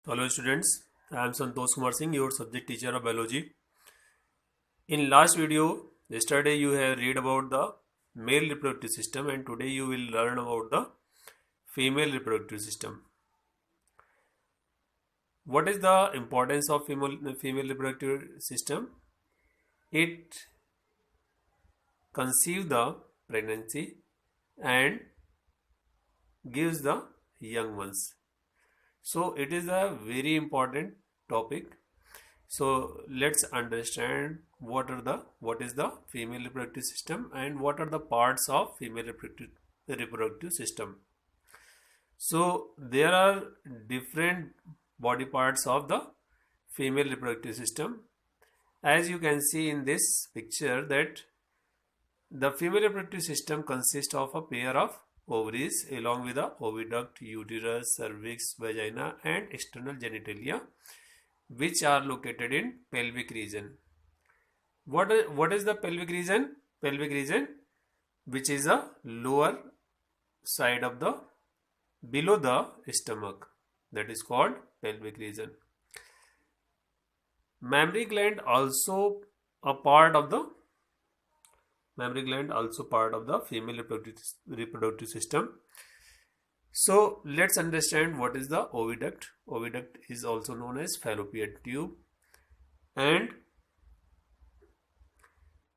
Hello students, I am Santosh Kumar Singh, your subject teacher of biology. In last video, yesterday you have read about the male reproductive system and today you will learn about the female reproductive system. What is the importance of female reproductive system? It conceives the pregnancy and gives the young ones. So it is a very important topic. So let's understand what is the female reproductive system and what are the parts of female reproductive system. So there are different body parts of the female reproductive system. As you can see in this picture that the female reproductive system consists of a pair of ovaries along with the oviduct, uterus, cervix, vagina and external genitalia, which are located in pelvic region. What is the pelvic region? Pelvic region, which is a lower side of the below the stomach, that is called pelvic region. Mammary gland also part of the female reproductive system. So let's understand what is the oviduct. Oviduct is also known as fallopian tube, and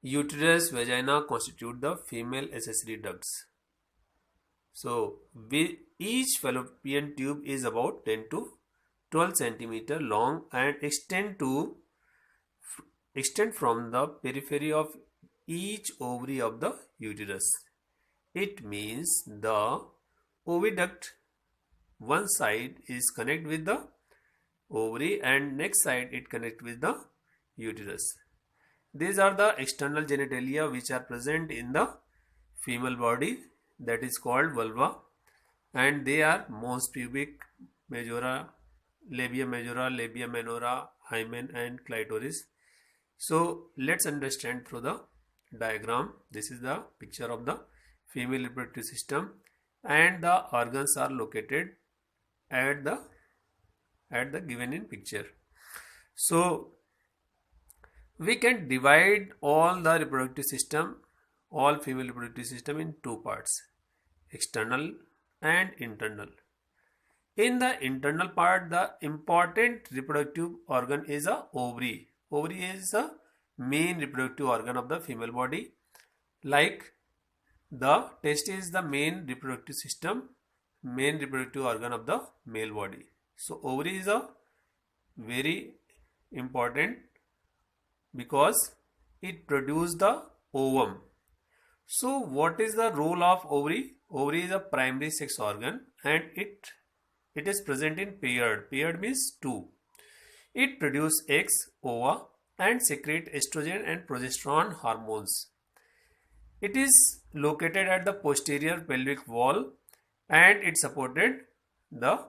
uterus, vagina constitute the female accessory ducts. So each fallopian tube is about 10 to 12 centimeter long and extend from the periphery of each ovary of the uterus. It means the oviduct one side is connect with the ovary and next side it connect with the uterus. These are the external genitalia which are present in the female body, that is called vulva, and they are mons pubic, majora, labia majora, labia minora, hymen and clitoris. So let's understand through the diagram. This is the picture of the female reproductive system and the organs are located at the given in picture. So we can divide all female reproductive system in two parts, external and internal. In the internal part, the important reproductive organ is a ovary. Ovary is a main reproductive organ of the female body. Like the testis is the main reproductive organ of the male body. So ovary is a very important because it produces the ovum. So what is the role of ovary? Ovary is a primary sex organ and it is present in paired. Paired means two. It produces eggs, ova and secrete estrogen and progesterone hormones. It is located at the posterior pelvic wall and it supported through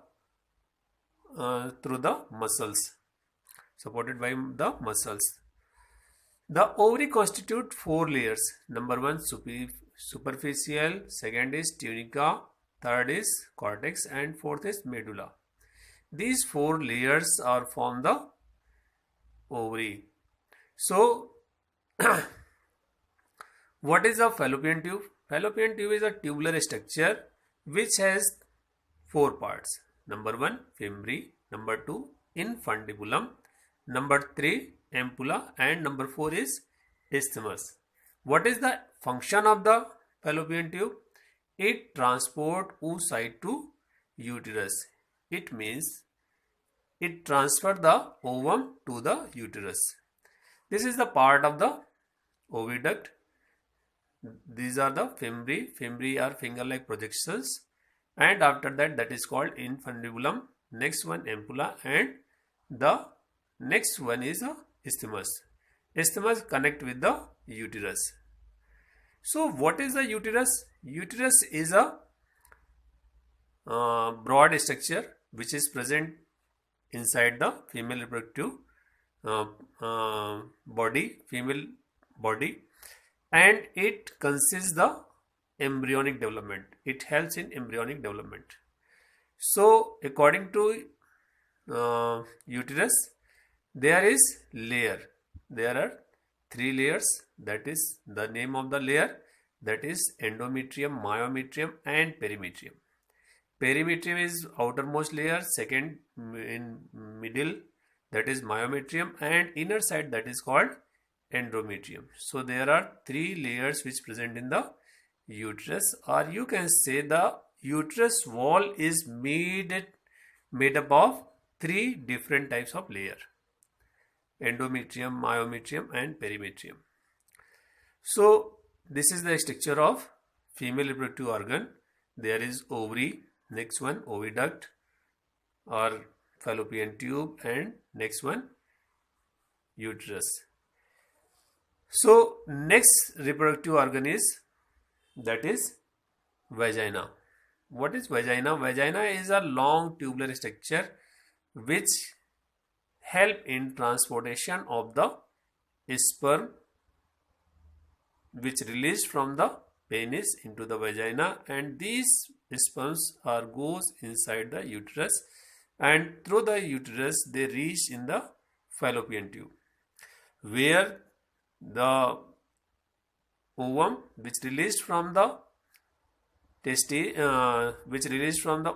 the muscles, supported by the muscles. The ovary constitute four layers. Number one, superficial, second is tunica, third is cortex and fourth is medulla. These four layers are form the ovary. So what is a fallopian tube? Fallopian tube is a tubular structure which has four parts. Number one, fimbriae. Number two, infundibulum. Number three, ampulla, and number four is isthmus. What is the function of the fallopian tube? It transport oocyte to uterus. It means it transfer the ovum to the uterus. This is the part of the oviduct. These are the fimbriae. Fimbriae are finger-like projections, and after that is called infundibulum. Next one ampulla, and the next one is a isthmus. Isthmus connect with the uterus. So what is the uterus? Uterus is a broad structure which is present inside the female reproductive female body, and it consists the embryonic development. It helps in embryonic development. So according to uterus, there is layer. There are 3 layers. That is the name of the layer. That is endometrium, myometrium, and perimetrium. Perimetrium is outermost layer. Second in middle, that is myometrium, and inner side, that is called endometrium. So there are 3 layers which present in the uterus, or you can say the uterus wall is made up of 3 different types of layer: endometrium, myometrium, and perimetrium. So this is the structure of female reproductive organ. There is ovary, next one oviduct or fallopian tube, and next one uterus. So next reproductive organ is, that is vagina. What is vagina? Vagina is a long tubular structure which help in transportation of the sperm which released from the penis into the vagina, and these sperms are goes inside the uterus, and through the uterus they reach in the fallopian tube, where the ovum which released from the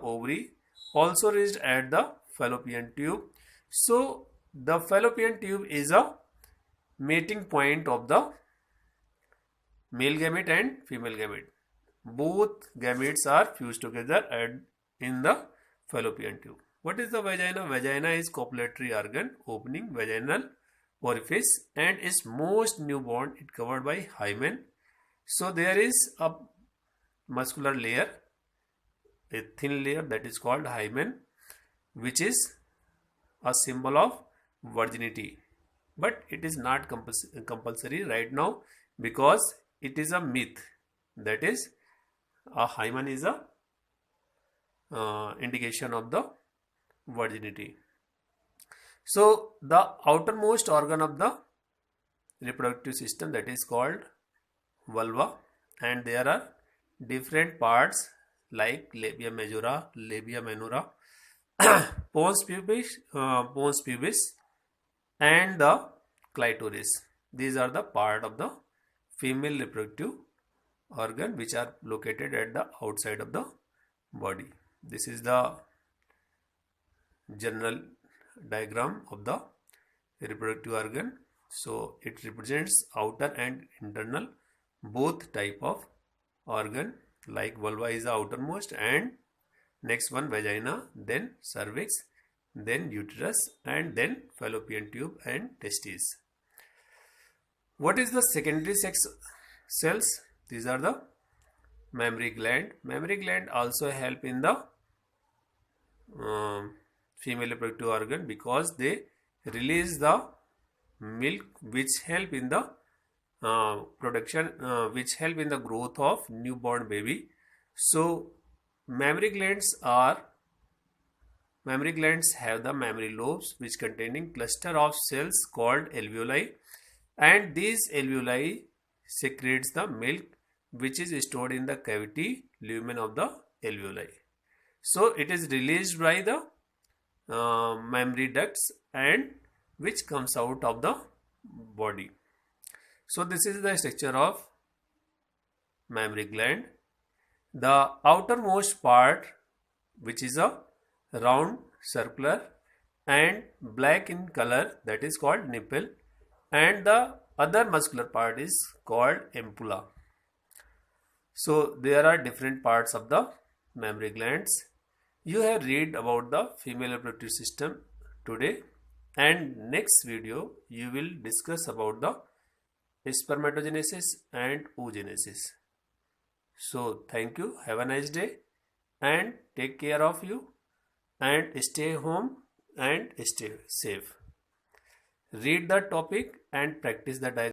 ovary also reached at the fallopian tube. So the fallopian tube is a mating point of the male gamete and female gamete. Both gametes are fused together in the fallopian tube. What is the vagina? Vagina is copulatory organ opening vaginal orifice and is most newborn. It covered by hymen. So there is a muscular layer, a thin layer, that is called hymen, which is a symbol of virginity. But it is not compulsory right now, because it is a myth. That is, a hymen is a indication of the virginity. So the outermost organ of the reproductive system, that is called vulva, and there are different parts like labia majora, labia minora, pons pubis, and the clitoris. These are the part of the female reproductive organ which are located at the outside of the body. This is the general diagram of the reproductive organ. So it represents outer and internal both type of organ, like vulva is the outermost, and next one vagina, then cervix, then uterus, and then fallopian tube and testes. What is the secondary sex cells? These are the mammary gland. Mammary gland also help in the female reproductive organ, because they release the milk which help in the which help in the growth of newborn baby. So mammary glands have the mammary lobes which containing cluster of cells called alveoli, and these alveoli secretes the milk which is stored in the cavity lumen of the alveoli. So it is released by the mammary ducts and which comes out of the body. So this is the structure of mammary gland. The outermost part, which is a round, circular and black in color, that is called nipple, and the other muscular part is called ampulla. So there are different parts of the mammary glands. You have read about the female reproductive system today, and next video you will discuss about the spermatogenesis and oogenesis. So thank you, have a nice day, and take care of you, and stay home and stay safe. Read the topic and practice the diagram.